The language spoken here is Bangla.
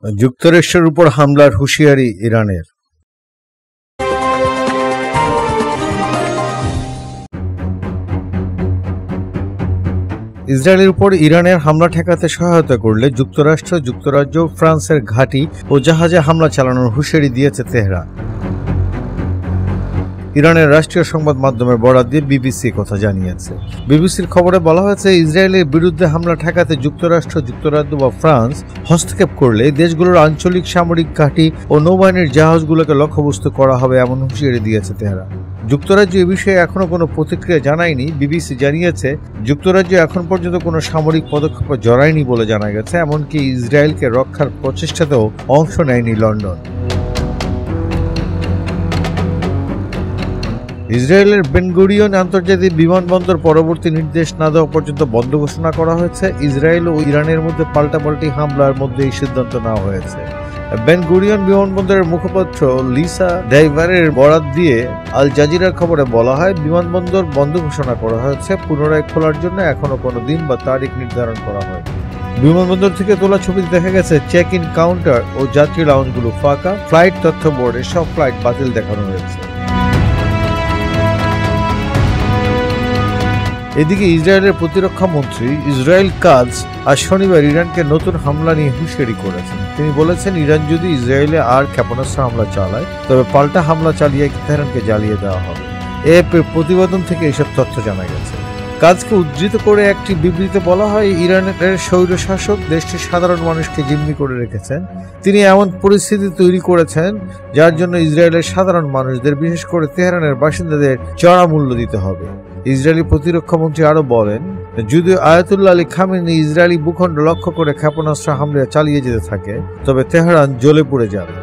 যুক্তরাষ্ট্রের উপর হামলার হুঁশিয়ারি ইরানের। ইসরায়েলের উপর ইরানের হামলা ঠেকাতে সহায়তা করলে যুক্তরাষ্ট্র, যুক্তরাজ্য, ফ্রান্সের ঘাঁটি ও জাহাজে হামলা চালানোর হুঁশিয়ারি দিয়েছে তেহরান। ইরানের রাষ্ট্রীয় সংবাদ মাধ্যমের বরাত দিয়ে বিবিসি কথা জানিয়েছে। বিবিসির খবরে বলা হয়েছে, ইসরায়েলের বিরুদ্ধে হামলা ঠেকাতে যুক্তরাষ্ট্র, যুক্তরাজ্য বা ফ্রান্স হস্তক্ষেপ করলে দেশগুলোর আঞ্চলিক সামরিক ঘাঁটি ও নৌবাহিনীর জাহাজগুলোকে লক্ষ্যবস্তু করা হবে এমন হুঁশিয়ারি দিয়েছে তেহরান। যুক্তরাজ্য এ বিষয়ে এখনো কোনো প্রতিক্রিয়া জানায়নি। বিবিসি জানিয়েছে, যুক্তরাজ্য এখন পর্যন্ত কোনো সামরিক পদক্ষেপে জড়ায়নি বলে জানা গেছে। এমনকি ইসরায়েলকে রক্ষার প্রচেষ্টাতেও অংশ নেয়নি লন্ডন। ইসরায়েলের বেন গুরিয়ন আন্তর্জাতিক বিমানবন্দর পরবর্তী নির্দেশ না দেওয়া পর্যন্ত বন্ধ ঘোষণা করা হয়েছে। ইসরায়েল ও ইরানের মধ্যে পাল্টাপাল্টি হামলার মধ্যে এই সিদ্ধান্ত নেওয়া হয়েছে। বেন গুরিয়ন বিমানবন্দরের মুখপাত্র লিসা ডাইভারের বরাত দিয়ে আল জাজিরার খবরে বলা হয়, বিমানবন্দর বন্ধ ঘোষণা করা হয়েছে। পুনরায় খোলার জন্য এখনো কোনো দিন বা তারিখ নির্ধারণ করা হয়নি। বিমানবন্দর থেকে তোলা ছবিতে দেখা গেছে চেক ইন কাউন্টার ও যাত্রী লাউঞ্জগুলো ফাঁকা। ফ্লাইট তথ্য বোর্ডে সব ফ্লাইট বাতিল দেখানো হয়েছে। এদিকে ইসরায়েলের প্রতিরক্ষা মন্ত্রী ইসরায়েল কাজ আজ শনিবার ইরানকে নতুন হামলা নিয়ে হুঁশিয়ারি করেছেন। তিনি বলেছেন, ইরান যদি ইসরায়েলে আর ক্ষেপণাস্ত্র হামলা চালায় তবে পাল্টা হামলা চালিয়ে তেহরানকে জ্বালিয়ে দেওয়া হবে। এএফপির প্রতিবেদন থেকে এসব তথ্য জানা গেছে। কাজকে উদ্ধৃত করে একটি বিবৃতিতে বলা হয়, ইরানের স্বৈরশাসক দেশটির সাধারণ মানুষকে জিম্মি করে রেখেছেন। তিনি এমন পরিস্থিতি তৈরি করেছেন যার জন্য ইসরায়েলের সাধারণ মানুষদের, বিশেষ করে তেহরানের বাসিন্দাদের চড়া মূল্য দিতে হবে। ইসরায়েলি প্রতিরক্ষা মন্ত্রী আরো বলেন, যদিও আয়াতুল্লাহ আলী খামেনি ইসরায়েলি ভূখণ্ড লক্ষ্য করে ক্ষেপণাস্ত্র হামলা চালিয়ে যেতে থাকে, তবে তেহরান জ্বলে পুড়ে যাবে।